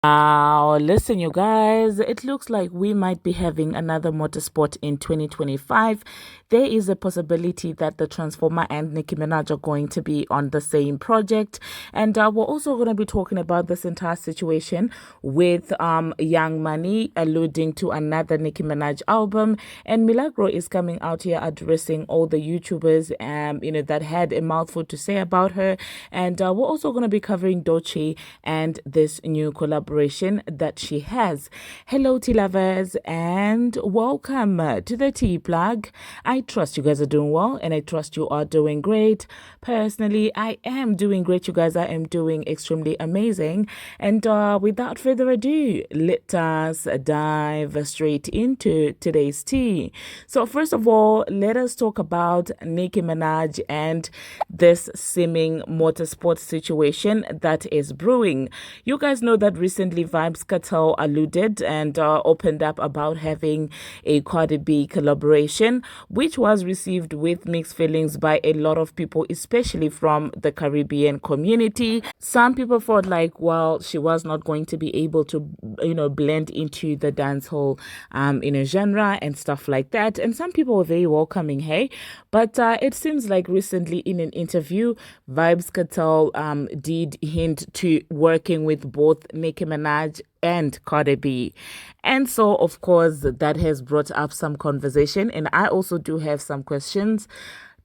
Now, listen, you guys, it looks like we might be having another motorsport in 2025. There is a possibility that the Transformer and Nicki Minaj are going to be on the same project. And we're also going to be talking about this entire situation with Young Money alluding to another Nicki Minaj album. And Milagro is coming out here addressing all the YouTubers that had a mouthful to say about her. And we're also going to be covering Doechii and this new collaboration that she has. Hello, tea lovers, and welcome to the tea plug. I trust you guys are doing well, and I trust you are doing great. Personally, I am doing great, you guys. I am doing extremely amazing. And without further ado, let us dive straight into today's tea. So, first of all, let us talk about Nicki Minaj and this seeming motorsport situation that is brewing. You guys know that recently Vybz Kartel alluded and opened up about having a Cardi B collaboration, which was received with mixed feelings by a lot of people, especially from the Caribbean community. Some people thought like, well, she was not going to be able to, blend into the dancehall, genre and stuff like that. And some people were very welcoming, hey. But it seems like recently in an interview, Vybz Kartel did hint to working with both Nicki Minaj and Cardi B. And so, of course, that has brought up some conversation. And I also do have some questions.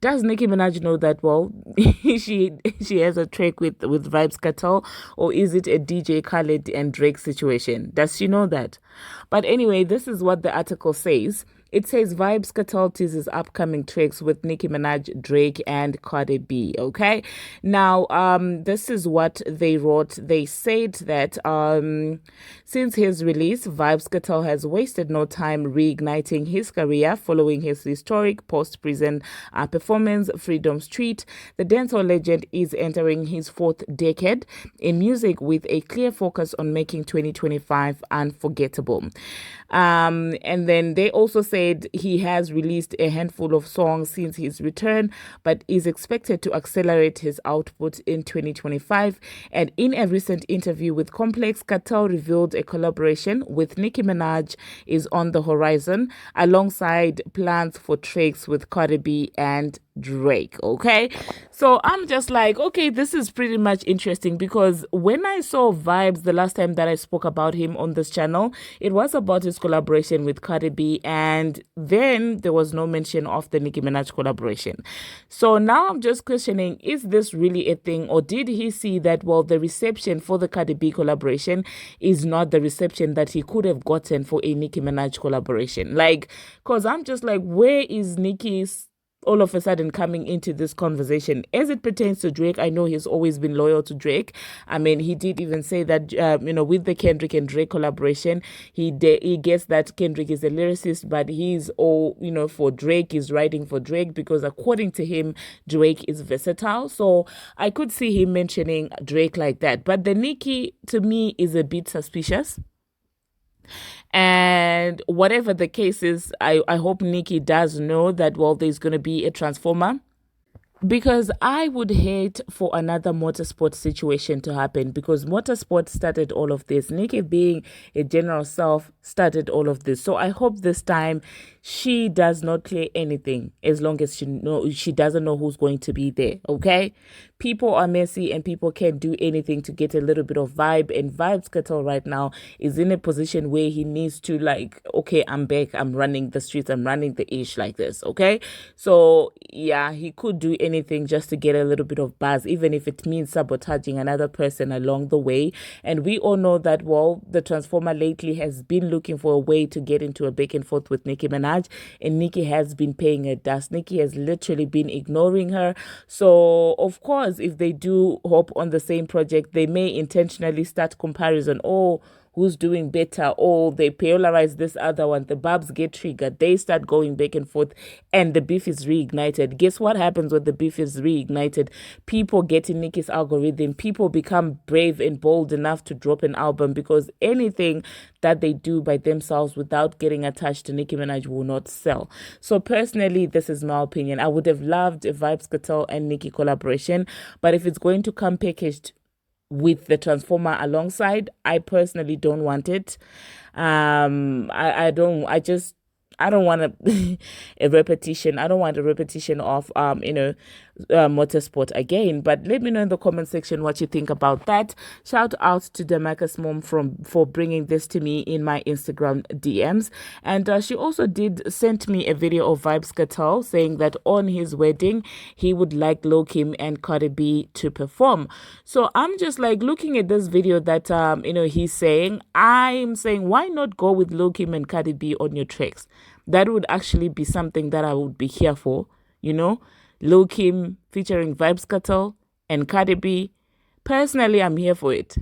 Does Nicki Minaj know that, well, she has a track with Vybz Kartel, or is it a DJ Khaled and Drake situation? Does she know that? But anyway, this is what the article says. It says Vybz Kartel teases upcoming tracks with Nicki Minaj, Drake, and Cardi B. Okay, now this is what they wrote. They said that since his release, Vybz Kartel has wasted no time reigniting his career following his historic post-prison performance, Freedom Street. The dancehall legend is entering his fourth decade in music with a clear focus on making 2025 unforgettable. And then they also said he has released a handful of songs since his return, but is expected to accelerate his output in 2025. And in a recent interview with Complex, Kartel revealed a collaboration with Nicki Minaj is on the horizon, alongside plans for tracks with Cardi B and Drake. Okay, so I'm just like, okay, this is pretty much interesting, because when I saw Vybz the last time that I spoke about him on this channel, it was about his collaboration with Cardi B, and then there was no mention of the Nicki Minaj collaboration. So now I'm just questioning, is this really a thing, or did he see that, well, the reception for the Cardi B collaboration is not the reception that he could have gotten for a Nicki Minaj collaboration? Like, because I'm just like, where is Nicki's all of a sudden coming into this conversation? As it pertains to Drake, I know he's always been loyal to Drake. I mean, he did even say that, with the Kendrick and Drake collaboration, he gets that Kendrick is a lyricist, but he's all, for Drake, is writing for Drake, because according to him, Drake is versatile. So I could see him mentioning Drake like that. But the Nicki, to me, is a bit suspicious. And whatever the case is, I hope Nicki does know that, well, there's going to be a transformer, because I would hate for another motorsport situation to happen, because motorsport started all of this. Nicki, being a general self, started all of this. So I hope this time she does not clear anything, as long as she doesn't know who's going to be there. Okay, people are messy and people can do anything to get a little bit of vibe. And Vybz Kartel right now is in a position where he needs to, like, okay, I'm back, I'm running the streets, I'm running the ish like this. Okay, so yeah, he could do anything just to get a little bit of buzz, even if it means sabotaging another person along the way. And we all know that, well, the Transformer lately has been looking for a way to get into a back and forth with Nicki Minaj, and Nicki has been paying her dust. Nicki has literally been ignoring her. So of course, if they do hop on the same project, they may intentionally start comparison. Oh, who's doing better? Oh, they polarize this other one. The Babs get triggered. They start going back and forth, and the beef is reignited. Guess what happens when the beef is reignited? People get in Nicki's algorithm. People become brave and bold enough to drop an album, because anything that they do by themselves without getting attached to Nicki Minaj will not sell. So personally, this is my opinion. I would have loved a Vybz Kartel and Nicki collaboration, but if it's going to come packaged with the transformer alongside. I personally don't want it. I don't want a repetition. I don't want a repetition of motorsport again. But let me know in the comment section what you think about that. Shout out to Demarcus Mom for bringing this to me in my Instagram DMs. And she also sent me a video of Vybz Kartel saying that on his wedding he would like Lil Kim and Cardi B to perform. So I'm just like looking at this video that he's saying. I'm saying, why not go with Lil Kim and Cardi B on your tracks? That would actually be something that I would be here for, Lil Kim featuring Vybz Kartel and Cardi B. Personally, I'm here for it.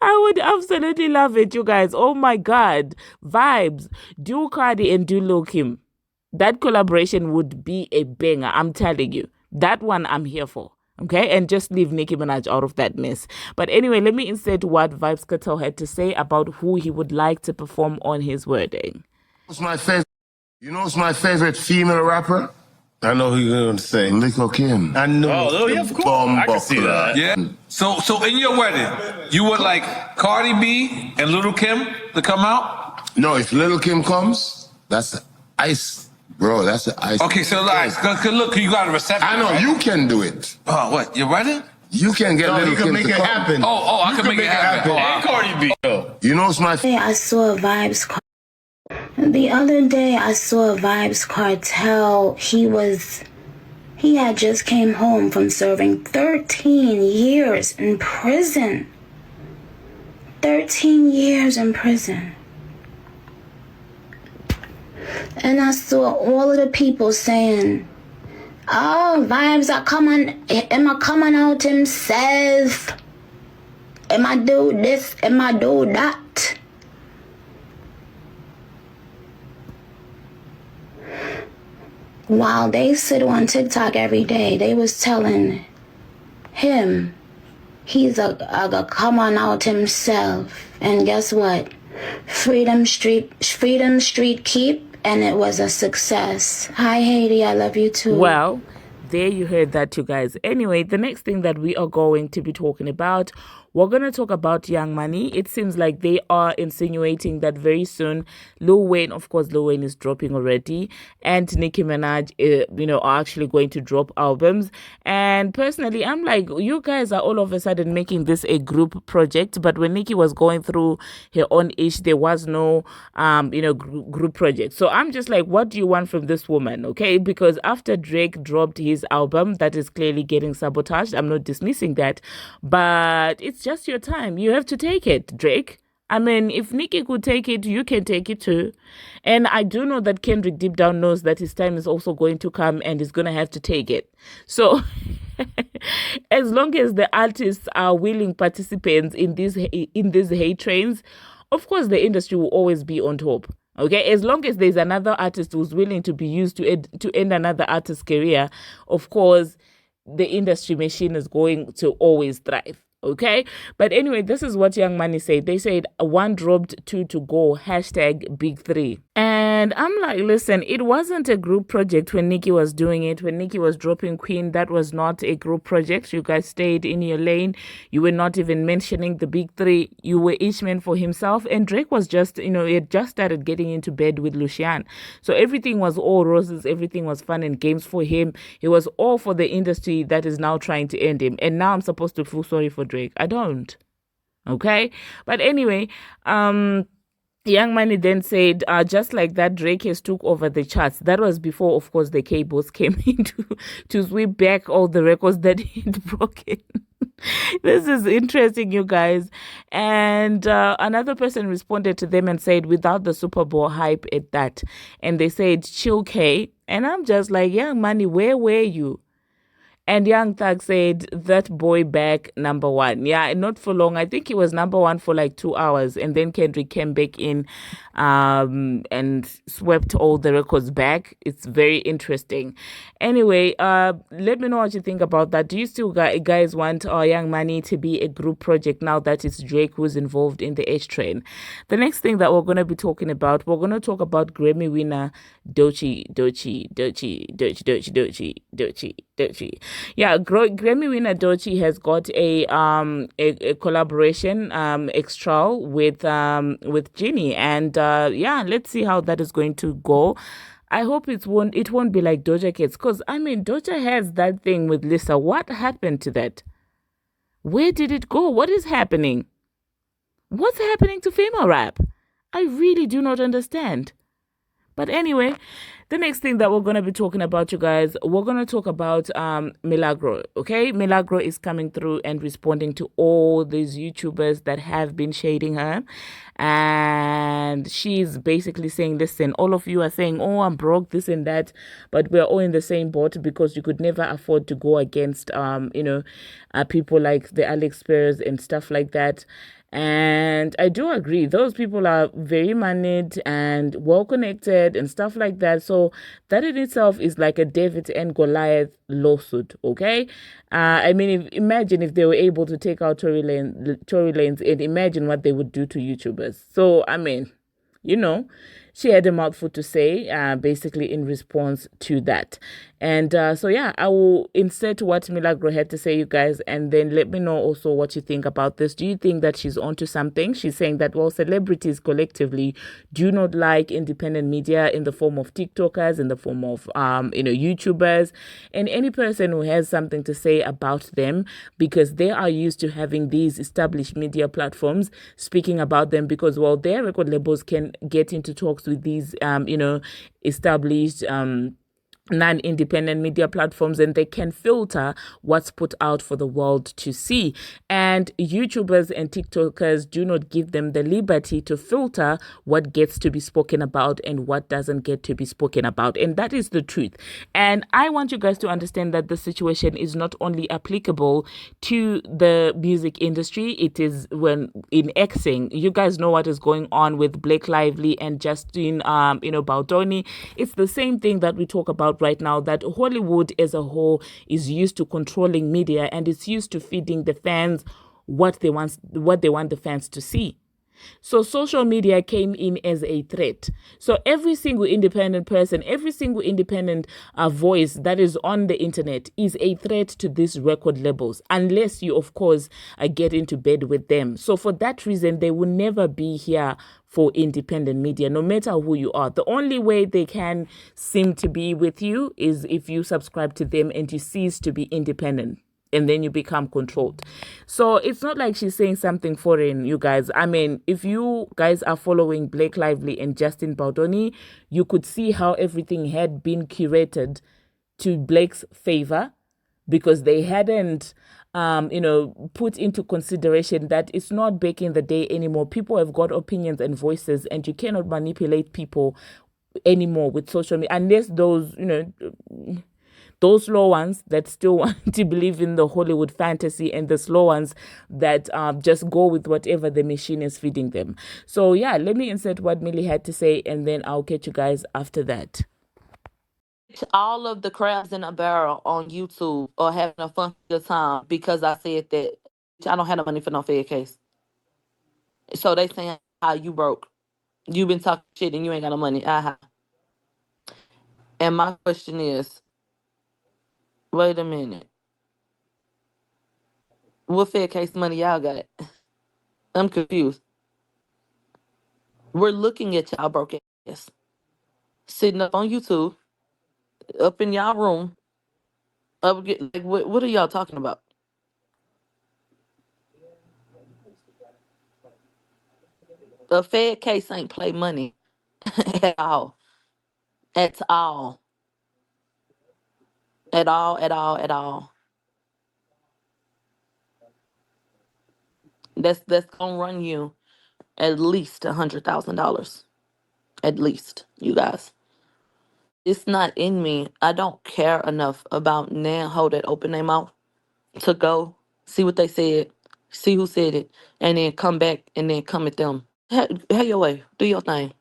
I would absolutely love it, you guys. Oh my God. Vybz, do Cardi and do Lil Kim. That collaboration would be a banger, I'm telling you. That one I'm here for. Okay, and just leave Nicki Minaj out of that mess. But anyway, let me insert what Vybz Kartel had to say about who he would like to perform on his wedding. What's my favorite? What's my favorite female rapper? I know who you're going to say. Lil Kim. I know. Oh, yeah, of course. I can see that. Yeah. So in your wedding, you would like Cardi B and Lil Kim to come out? No, if Lil Kim comes, that's ice. Bro, that's the ice. Okay, so look, you got a reception. I know, right? you can do it. Oh, what? Your wedding? You can get Lil Kim make to it come. happen. I can make it happen. And Cardi B. You know what's my I saw Vybz Kartel. The other day I saw Vybz Kartel. He had just came home from serving 13 years in prison. 13 years in prison. And I saw all of the people saying, oh, Vybz am I coming out himself? Am I do this? Am I do that? While they sit on TikTok every day, they was telling him he's a come on out himself. And guess what? Freedom Street keep, and it was a success. Hi Haiti, I love you too. Well, there you heard that, you guys. Anyway, the next thing that we are going to be talking about, we're going to talk about Young Money. It seems like they are insinuating that very soon Lil Wayne, of course, Lil Wayne is dropping already, and Nicki Minaj, are actually going to drop albums. And personally, I'm like, you guys are all of a sudden making this a group project. But when Nicki was going through her own ish, there was no, group project. So I'm just like, what do you want from this woman? Okay, because after Drake dropped his album, that is clearly getting sabotaged. I'm not dismissing that, but it's just your time. You have to take it, Drake. I mean, if Nicki could take it, you can take it too. And I do know that Kendrick deep down knows that his time is also going to come and is going to have to take it. So as long as the artists are willing participants in these hate trains, of course, the industry will always be on top. Okay, as long as there's another artist who's willing to be used to end another artist's career, of course, the industry machine is going to always thrive. Okay, but anyway, this is what Young Money said. They said 1 dropped, 2 to go, #Big3. And I'm like, listen, it wasn't a group project when Nicki was doing it. When Nicki was dropping Queen, that was not a group project. You guys stayed in your lane. You were not even mentioning the Big 3. You were each man for himself. And Drake was just, he had just started getting into bed with Lucian. So everything was all roses. Everything was fun and games for him. It was all for the industry that is now trying to end him. And now I'm supposed to feel sorry for Drake. I don't. Okay? But anyway, Young Money then said, just like that, Drake has took over the charts. That was before, of course, the K-Boss came in to sweep back all the records that he'd broken. This is interesting, you guys. And another person responded to them and said, without the Super Bowl hype at that. And they said, chill K. And I'm just like, Young Money, where were you? And Young Thug said, that boy back #1. Yeah, not for long. I think he was #1 for like 2 hours. And then Kendrick came back in and swept all the records back. It's very interesting. Anyway, let me know what you think about that. Do you still guys want Young Money to be a group project now that it's Drake who's involved in the H train? The next thing that we're going to be talking about, we're going to talk about Grammy winner Doechii. Yeah, Grammy winner Doechii has got a collaboration extra with Jennie, and yeah, let's see how that is going to go. I hope it won't be like Doja Cat's, because I mean Doja has that thing with Lisa. What happened to that? Where did it go? What is happening? What's happening to female rap? I really do not understand. But anyway, the next thing that we're going to be talking about, you guys, we're going to talk about Milagro, okay? Milagro is coming through and responding to all these YouTubers that have been shading her. And she's basically saying, listen, all of you are saying, oh, I'm broke, this and that, but we're all in the same boat because you could never afford to go against, people like the Alex Spears and stuff like that. And I do agree, those people are very moneyed and well connected and stuff like that. So that in itself is like a David and Goliath lawsuit, okay? I mean, imagine if they were able to take out Tory Lanez, and imagine what they would do to YouTubers. So, I mean, she had a mouthful to say, basically in response to that. And so, yeah, I will insert what Milagro had to say, you guys, and then let me know also what you think about this. Do you think that she's onto something? She's saying that, well, celebrities collectively do not like independent media in the form of TikTokers, in the form of, YouTubers, and any person who has something to say about them, because they are used to having these established media platforms speaking about them, because, well, their record labels can get into talks with these, established non-independent media platforms, and they can filter what's put out for the world to see. And YouTubers and TikTokers do not give them the liberty to filter what gets to be spoken about and what doesn't get to be spoken about. And that is the truth. And I want you guys to understand that the situation is not only applicable to the music industry, it is when in Xing, you guys know what is going on with Blake Lively and Justin Baldoni. It's the same thing that we talk about right now, that Hollywood as a whole is used to controlling media, and it's used to feeding the fans what they want the fans to see. So social media came in as a threat. So every single independent person, every single independent voice that is on the internet is a threat to these record labels, unless you, of course, get into bed with them. So for that reason, they will never be here for independent media, no matter who you are. The only way they can seem to be with you is if you subscribe to them and you cease to be independent, and then you become controlled. So it's not like she's saying something foreign, you guys. I mean, if you guys are following Blake Lively and Justin Baldoni, you could see how everything had been curated to Blake's favor, because they hadn't put into consideration that it's not back in the day anymore. People have got opinions and voices, and you cannot manipulate people anymore with social media, unless those slow ones that still want to believe in the Hollywood fantasy, and the slow ones that just go with whatever the machine is feeding them. So yeah, let me insert what Millie had to say, and then I'll catch you guys after that. All of the crabs in a barrel on YouTube are having a fun good time because I said that I don't have no money for no Fed case. So they saying how you broke. You been talking shit and you ain't got no money. And my question is, wait a minute. What Fed case money y'all got? I'm confused. We're looking at y'all broke ass sitting up on YouTube, up in y'all room. Like, what are y'all talking about? A Fed case ain't play money at all. At all. At all, at all, at all. That's gonna run you at least $100,000. At least, you guys. It's not in me. I don't care enough about now how that open their mouth to go see what they said, see who said it, and then come back and then come at them. Have your way. Do your thing.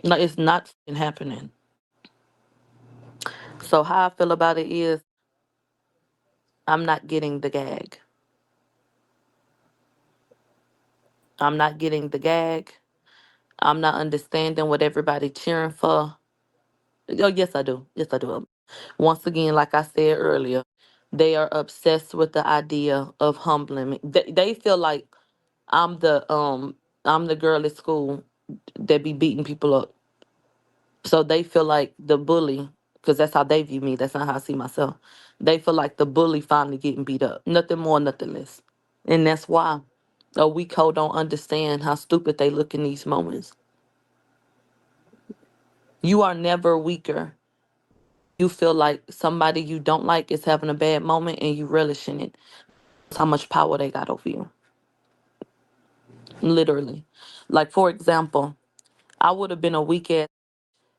No, it's not fucking happening. So how I feel about it is I'm not getting the gag. I'm not getting the gag. I'm not understanding what everybody cheering for. Oh, yes, I do. Yes, I do. Once again, like I said earlier, they are obsessed with the idea of humbling me. They feel like I'm the I'm the girl at school that be beating people up. So they feel like the bully, because that's how they view me. That's not how I see myself. They feel like the bully finally getting beat up. Nothing more, nothing less. And that's why a weak hoe don't understand how stupid they look in these moments. You are never weaker. You feel like somebody you don't like is having a bad moment and you relish in it. That's how much power they got over you. Literally. Like, for example, I would have been a weak ass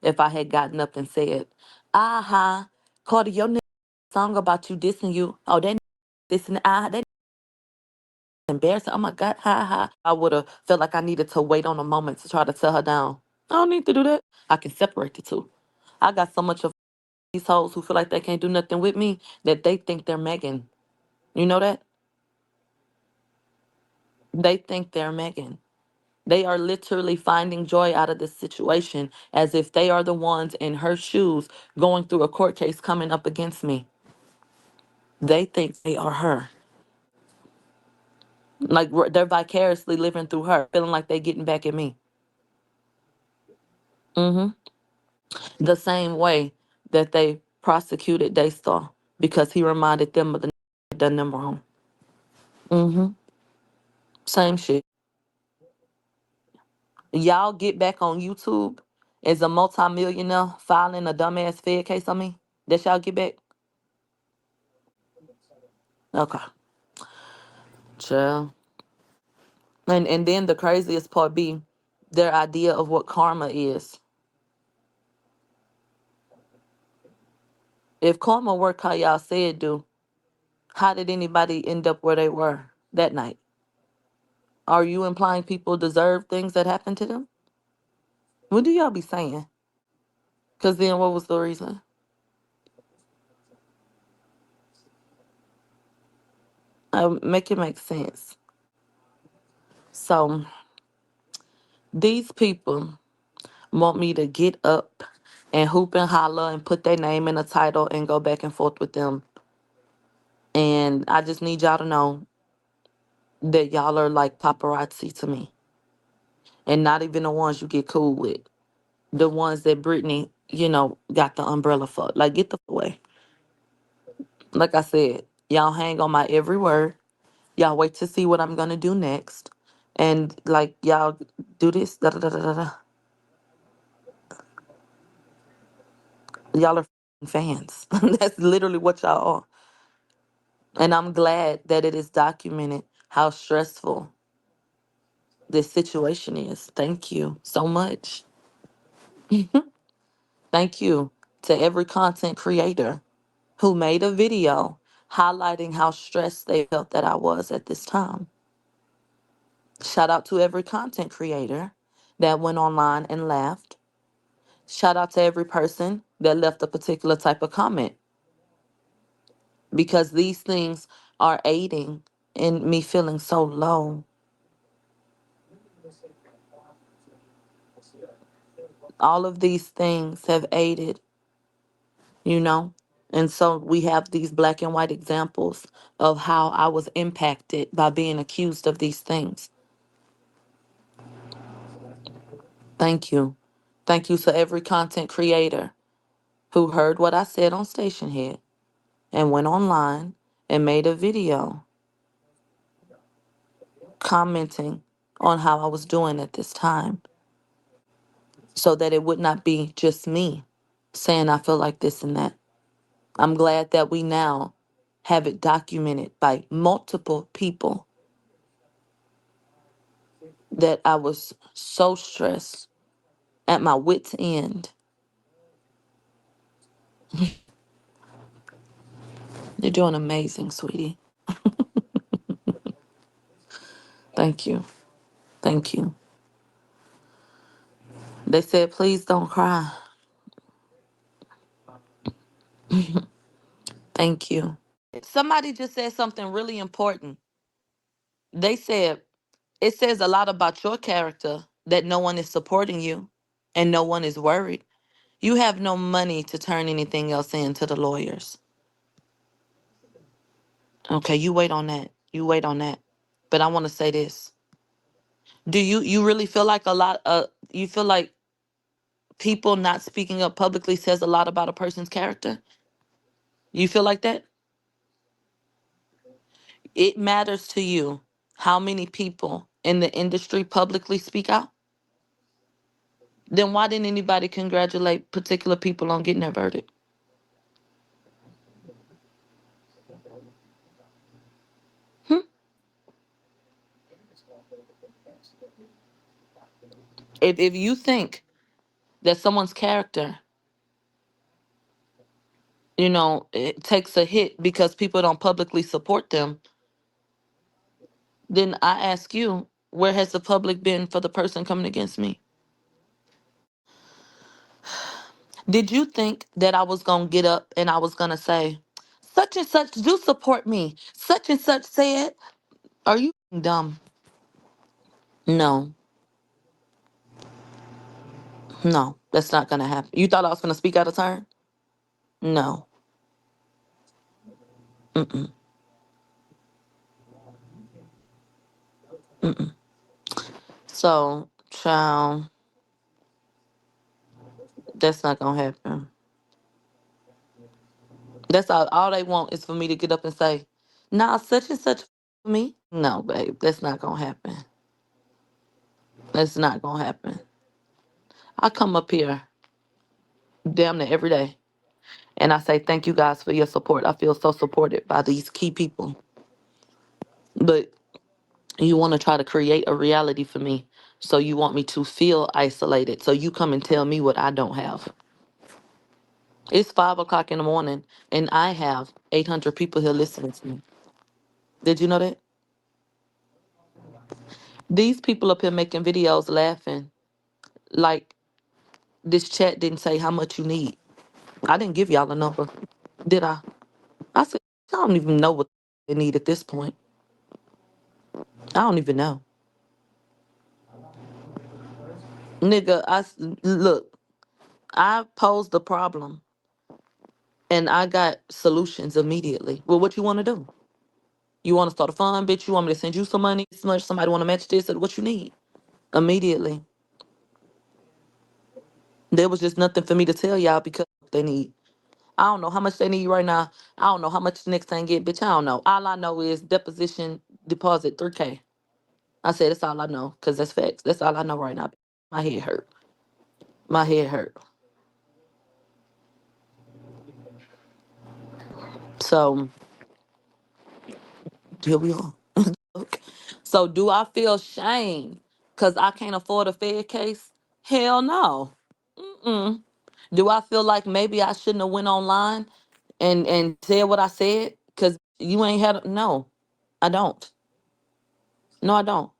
if I had gotten up and said, aha, Cardi, your nigga song about you dissing you. Oh, that dissing, that embarrassing. Oh my God, ha ha. I would have felt like I needed to wait on a moment to try to tell her down. I don't need to do that. I can separate the two. I got so much of these hoes who feel like they can't do nothing with me that they think they're Megan. You know that? They think they're Megan. They are literally finding joy out of this situation as if they are the ones in her shoes going through a court case coming up against me. They think they are her. Like they're vicariously living through her, feeling like they're getting back at me. hmm The same way that they prosecuted Daystar because he reminded them of the that done them wrong. hmm Same shit. Y'all get back on YouTube as a multimillionaire filing a dumbass Fed case on me? That y'all get back? Okay. Chill. And then the craziest part be their idea of what karma is. If karma worked how y'all say it do, how did anybody end up where they were that night? Are you implying people deserve things that happened to them? What do y'all be saying? Because then what was the reason? Make it make sense. So these people want me to get up and hoop and holler and put their name in a title and go back and forth with them. And I just need y'all to know that y'all are like paparazzi to me. And not even the ones you get cool with. The ones that Brittany, got the umbrella for. Like, get the fuck away. Like I said, y'all hang on my every word. Y'all wait to see what I'm gonna do next. And like y'all do this, da da da da da. Da. Y'all are fans. That's literally what y'all are. And I'm glad that it is documented how stressful this situation is. Thank you so much. Thank you to every content creator who made a video highlighting how stressed they felt that I was at this time. Shout out to every content creator that went online and laughed. Shout out to every person that left a particular type of comment because these things are aiding in me feeling so low. All of these things have aided, you know? And so we have these black and white examples of how I was impacted by being accused of these things. Thank you. Thank you to every content creator who heard what I said on Station Head and went online and made a video commenting on how I was doing at this time so that it would not be just me saying I feel like this and that. I'm glad that we now have it documented by multiple people that I was so stressed at my wit's end. You're doing amazing, sweetie. Thank you. Thank you. They said, please don't cry. Thank you. Somebody just said something really important. They said, it says a lot about your character that no one is supporting you and no one is worried. You have no money to turn anything else in to the lawyers. Okay, you wait on that. You wait on that. But I want to say this. Do you really feel like you feel like people not speaking up publicly says a lot about a person's character? You feel like that? It matters to you how many people in the industry publicly speak out? Then why didn't anybody congratulate particular people on getting their verdict? Hmm? If you think that someone's character, it takes a hit because people don't publicly support them, then I ask you, where has the public been for the person coming against me? Did you think that I was going to get up and I was going to say, such and such do support me? Such and such said, are you dumb? No, no, that's not going to happen. You thought I was going to speak out of turn? No. Mm-mm, mm-mm. So, child, that's not going to happen. That's all they want is for me to get up and say, nah, such and such for me. No, babe, that's not going to happen. That's not going to happen. I come up here damn near every day and I say, thank you guys for your support. I feel so supported by these key people. But you want to try to create a reality for me. So you want me to feel isolated. So you come and tell me what I don't have. It's 5 o'clock in the morning and I have 800 people here listening to me. Did you know that? These people up here making videos laughing like this chat didn't say how much you need. I didn't give y'all a number, did I? I said, I don't even know what they need at this point. I don't even know. Nigga, look, I posed the problem and I got solutions immediately. Well, what you want to do? You want to start a fund, bitch? You want me to send you some money? This much? Somebody want to match this? Or what you need? Immediately. There was just nothing for me to tell y'all because they need. I don't know how much they need right now. I don't know how much the next thing get, bitch. I don't know. All I know is deposition deposit 3K. I said that's all I know because that's facts. That's all I know right now. My head hurt. My head hurt. So here we are. Okay. So do I feel shame because I can't afford a Fed case? Hell no. Mm-mm. Do I feel like maybe I shouldn't have went online and said what I said because you ain't had no, I don't. No, I don't.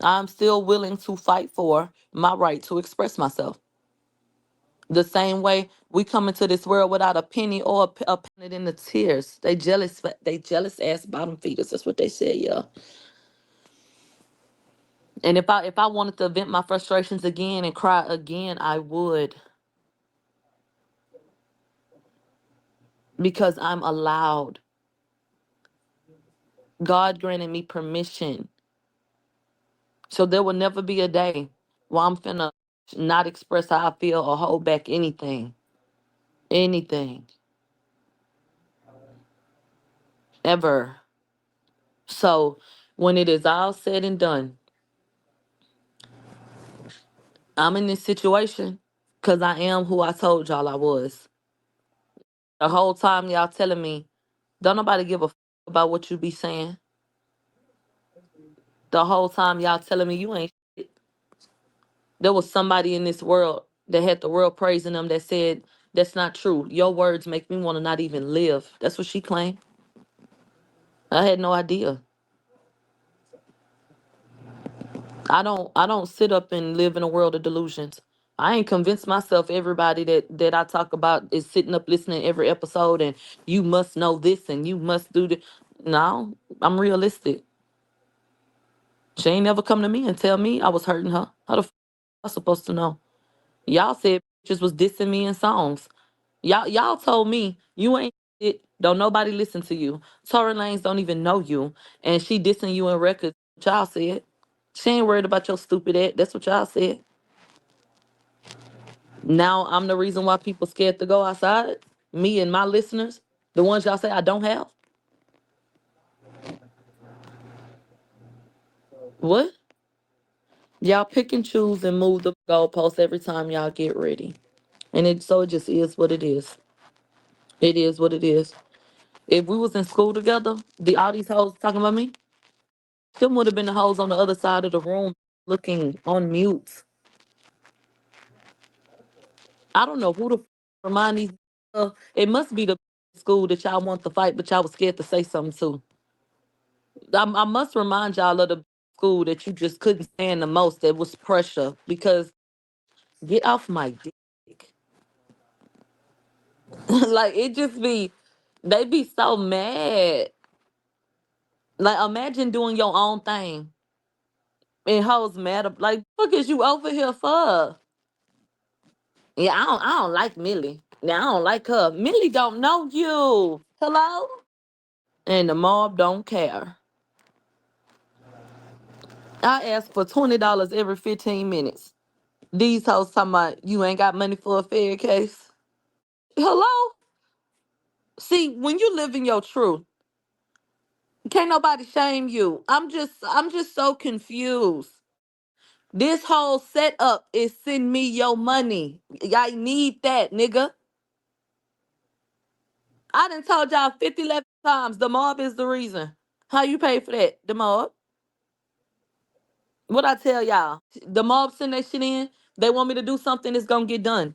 I'm still willing to fight for my right to express myself. The same way we come into this world without a penny or a penny in the tears. They jealous ass bottom feeders. That's what they say, yeah. And if I wanted to vent my frustrations again and cry again, I would. Because I'm allowed. God granted me permission. So there will never be a day where I'm finna not express how I feel or hold back anything. Anything. Ever. So when it is all said and done, I'm in this situation because I am who I told y'all I was. The whole time y'all telling me, don't nobody give a about what you be saying. The whole time y'all telling me you ain't shit. There was somebody in this world that had the world praising them that said, that's not true. Your words make me want to not even live. That's what she claimed. I had no idea. I don't sit up and live in a world of delusions. I ain't convinced myself everybody that I talk about is sitting up listening every episode and you must know this and you must do this. No, I'm realistic. She ain't never come to me and tell me I was hurting her. How the I supposed to know? Y'all said bitches was dissing me in songs. Y'all told me you ain't it. Don't nobody listen to you. Tory Lanez don't even know you, and she dissing you in records. Y'all said she ain't worried about your stupid ass. That's what y'all said. Now I'm the reason why people scared to go outside. Me and my listeners, the ones y'all say I don't have. What? Y'all pick and choose and move the goalposts every time y'all get ready, and it just is what it is. It is what it is. If we was in school together, all these hoes talking about me, them would have been the hoes on the other side of the room looking on mute. I don't know who the remind these. It must be the school that y'all want to fight, but y'all was scared to say something to. I must remind y'all of the school that you just couldn't stand the most. That was pressure because get off my dick. Like it just be, they be so mad. Like imagine doing your own thing and hoes mad. Like fuck is you over here for? Yeah, I don't like Millie. Now I don't like her. Millie don't know you. Hello? And the mob don't care. I ask for $20 every 15 minutes. These hoes talking about you ain't got money for a fair case. Hello? See, when you live in your truth, can't nobody shame you. I'm just so confused. This whole setup is send me your money. I need that, nigga. I done told y'all 50 11 times the mob is the reason. How you pay for that? The mob? What I tell y'all? The mob send that shit in. They want me to do something that's gonna get done.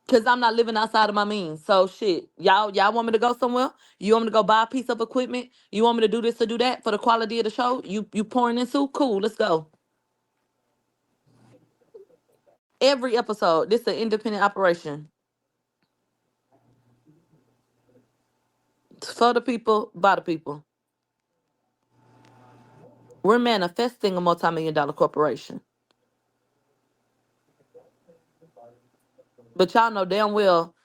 Cause I'm not living outside of my means. So shit. Y'all want me to go somewhere? You want me to go buy a piece of equipment? You want me to do this or do that for the quality of the show? You pouring into? Cool, let's go. Every episode. This is an independent operation. For the people, by the people. We're manifesting a multi-million-dollar corporation. But y'all know damn well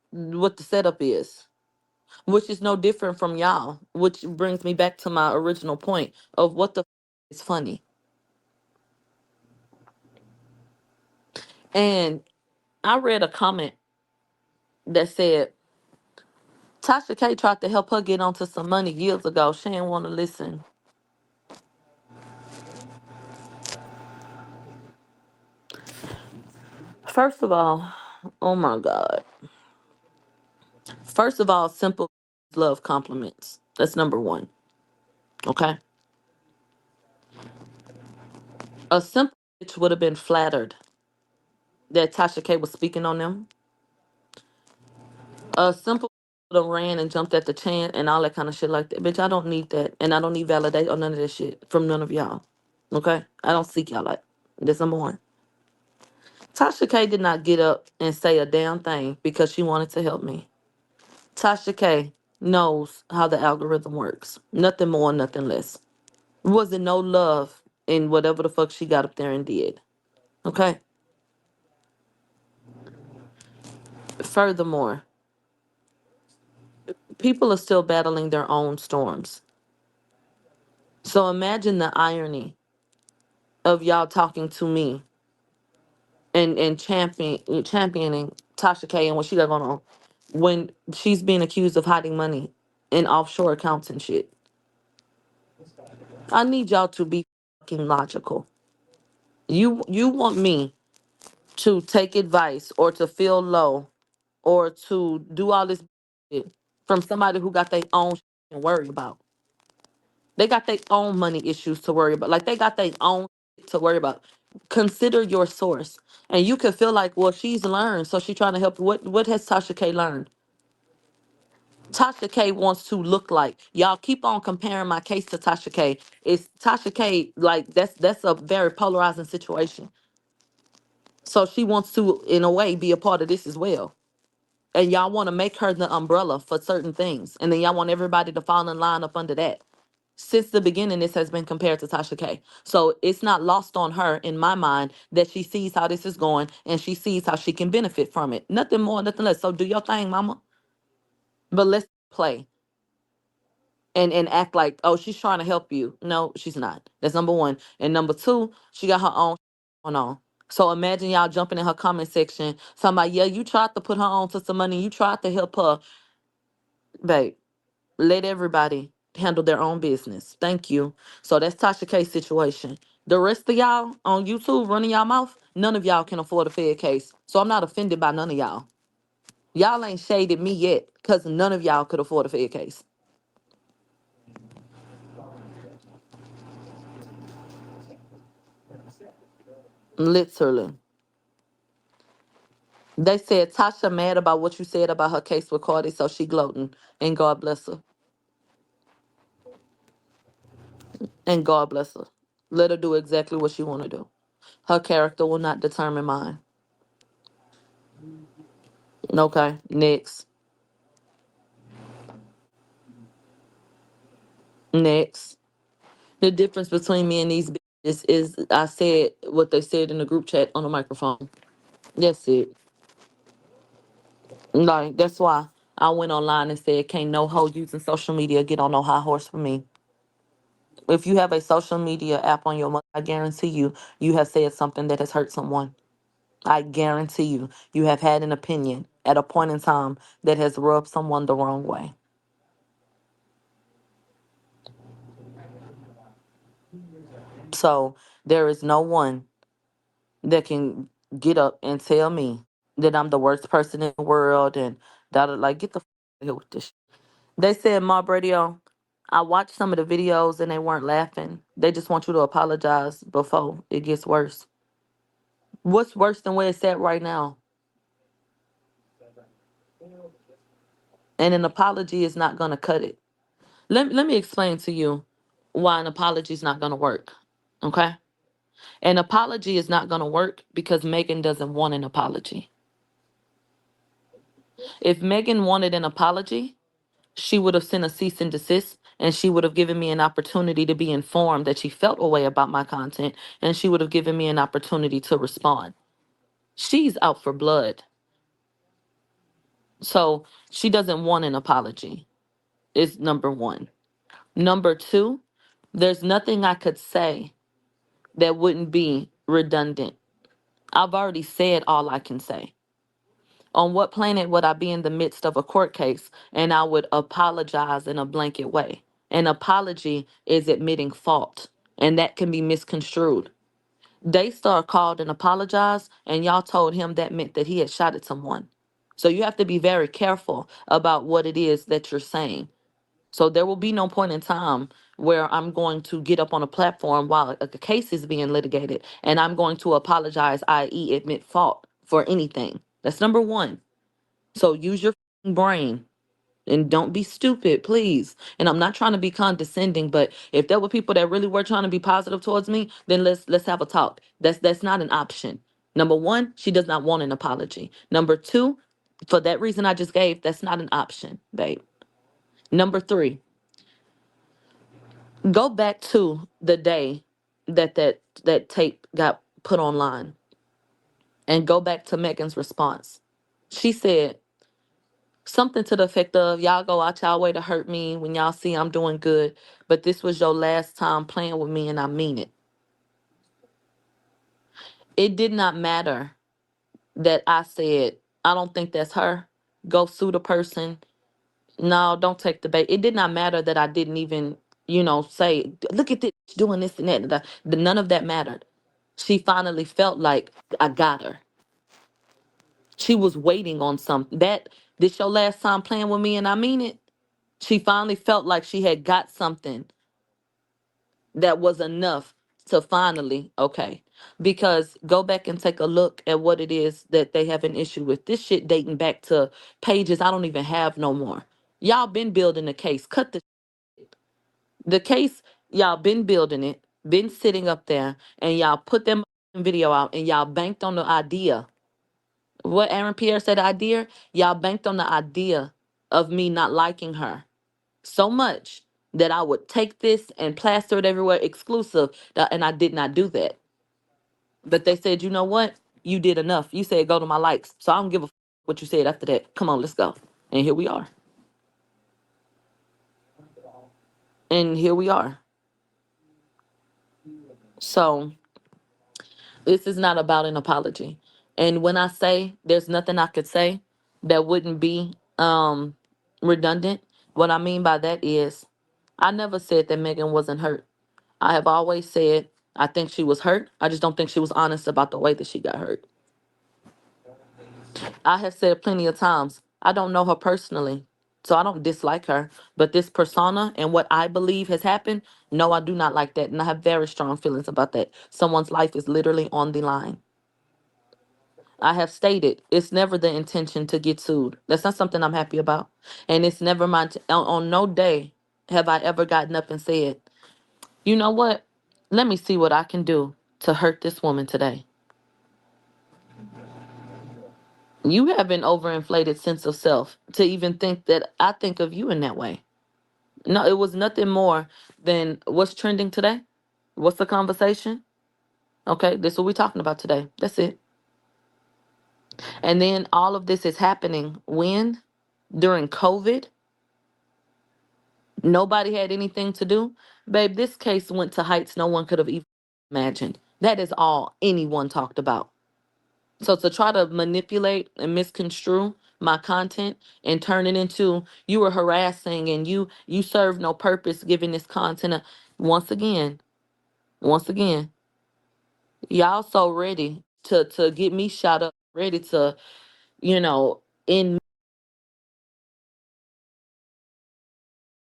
what the setup is, which is no different from y'all, which brings me back to my original point of what the is funny. And I read a comment that said Tasha K tried to help her get onto some money years ago. She didn't want to listen. First of all, oh my God. First of all, simple love compliments. That's number one. Okay. A simple bitch would have been flattered that Tasha K was speaking on them. A simple would have ran and jumped at the chance and all that kind of shit like that. Bitch, I don't need that. And I don't need validate or none of this shit from none of y'all. Okay? I don't seek y'all like. That's number one. Tasha K did not get up and say a damn thing because she wanted to help me. Tasha K knows how the algorithm works. Nothing more, nothing less. Wasn't no love in whatever the fuck she got up there and did. Okay? Furthermore, people are still battling their own storms. So imagine the irony of y'all talking to me and championing Tasha K and what she got going on when she's being accused of hiding money in offshore accounts and shit. I need y'all to be fucking logical. You want me to take advice or to feel low or to do all this shit from somebody who got their own shit to worry about. They got their own money issues to worry about. Like they got their own shit to worry about. Consider your source. And you could feel like, well, she's learned, so she's trying to help. What has Tasha K learned? Tasha K wants to look like. Y'all keep on comparing my case to Tasha K. It's Tasha K, like that's a very polarizing situation. So she wants to, in a way, be a part of this as well. And y'all want to make her the umbrella for certain things. And then y'all want everybody to fall in line up under that. Since the beginning, this has been compared to Tasha K. So it's not lost on her, in my mind, that she sees how this is going and she sees how she can benefit from it. Nothing more, nothing less. So do your thing, mama. But let's play and act like, oh, she's trying to help you. No, she's not. That's number one. And number two, she got her own going on. So imagine y'all jumping in her comment section, talking about, yeah, you tried to put her on to some money. You tried to help her. Babe, let everybody handle their own business. Thank you. So that's Tasha K's situation. The rest of y'all on YouTube running y'all mouth, none of y'all can afford a Fed case. So I'm not offended by none of y'all. Y'all ain't shaded me yet because none of y'all could afford a Fed case. Literally. They said Tasha mad about what you said about her case with Cardi, so she gloating. And God bless her. And God bless her. Let her do exactly what she want to do. Her character will not determine mine. Okay, next. Next. The difference between me and these bitches is I said what they said in the group chat on the microphone. That's it. Like, that's why I went online and said, can't no hoe using social media get on no high horse for me. If you have a social media app on your mother, I guarantee you, you have said something that has hurt someone. I guarantee you, you have had an opinion at a point in time that has rubbed someone the wrong way. So there is no one that can get up and tell me that I'm the worst person in the world and that, like, get the here with this. They said, Ma Radio, I watched some of the videos and they weren't laughing. They just want you to apologize before it gets worse. What's worse than where it's at right now? And an apology is not going to cut it. Let me explain to you why an apology is not going to work. Okay? An apology is not going to work because Megan doesn't want an apology. If Megan wanted an apology, she would have sent a cease and desist and she would have given me an opportunity to be informed that she felt a way about my content and she would have given me an opportunity to respond. She's out for blood. So she doesn't want an apology, is number one. Number two, there's nothing I could say that wouldn't be redundant. I've already said all I can say. On what planet would I be in the midst of a court case and I would apologize in a blanket way? An apology is admitting fault, and that can be misconstrued. Daystar called and apologized, and y'all told him that meant that he had shot at someone. So you have to be very careful about what it is that you're saying. So there will be no point in time where I'm going to get up on a platform while a case is being litigated and I'm going to apologize, i.e., admit fault for anything. That's number one. So use your brain and don't be stupid, please. And I'm not trying to be condescending, but if there were people that really were trying to be positive towards me, then let's have a talk. That's not an option. Number one, she does not want an apology. Number two, for that reason I just gave, that's not an option, babe. Number three, go back to the day that tape got put online and go back to Megan's response. She said something to the effect of, y'all go out y'all way to hurt me when y'all see I'm doing good, but this was your last time playing with me and I mean it. It did not matter that I said, I don't think that's her. Go sue the person. No, don't take the bait. It did not matter that I didn't even, say, look at this, doing this and that. None of that mattered. She finally felt like I got her. She was waiting on something. This your last time playing with me and I mean it. She finally felt like she had got something that was enough to finally, okay. Because go back and take a look at what it is that they have an issue with. This shit dating back to pages I don't even have no more. Y'all been building the case. Cut the case. Y'all been building it, been sitting up there, and y'all put them video out, and y'all banked on the idea. What Aaron Pierre said, the idea, y'all banked on the idea of me not liking her so much that I would take this and plaster it everywhere exclusive, and I did not do that. But they said, you know what? You did enough. You said go to my likes. So I don't give a what you said after that. Come on, let's go. And here we are. And here we are. So this is not about an apology. And when I say there's nothing I could say that wouldn't be redundant, what I mean by that is I never said that Megan wasn't hurt. I have always said I think she was hurt. I just don't think she was honest about the way that she got hurt. I have said plenty of times, I don't know her personally, so I don't dislike her. But this persona and what I believe has happened, no, I do not like that. And I have very strong feelings about that. Someone's life is literally on the line. I have stated it's never the intention to get sued. That's not something I'm happy about. And it's never my, on no day have I ever gotten up and said, you know what? Let me see what I can do to hurt this woman today. You have an overinflated sense of self to even think that I think of you in that way. No, it was nothing more than what's trending today. What's the conversation? Okay, this is what we're talking about today. That's it. And then all of this is happening when? During COVID. Nobody had anything to do. Babe, this case went to heights no one could have even imagined. That is all anyone talked about. So to try to manipulate and misconstrue my content and turn it into you were harassing and you serve no purpose giving this content once again, y'all so ready to get me shot up, ready to, you know, end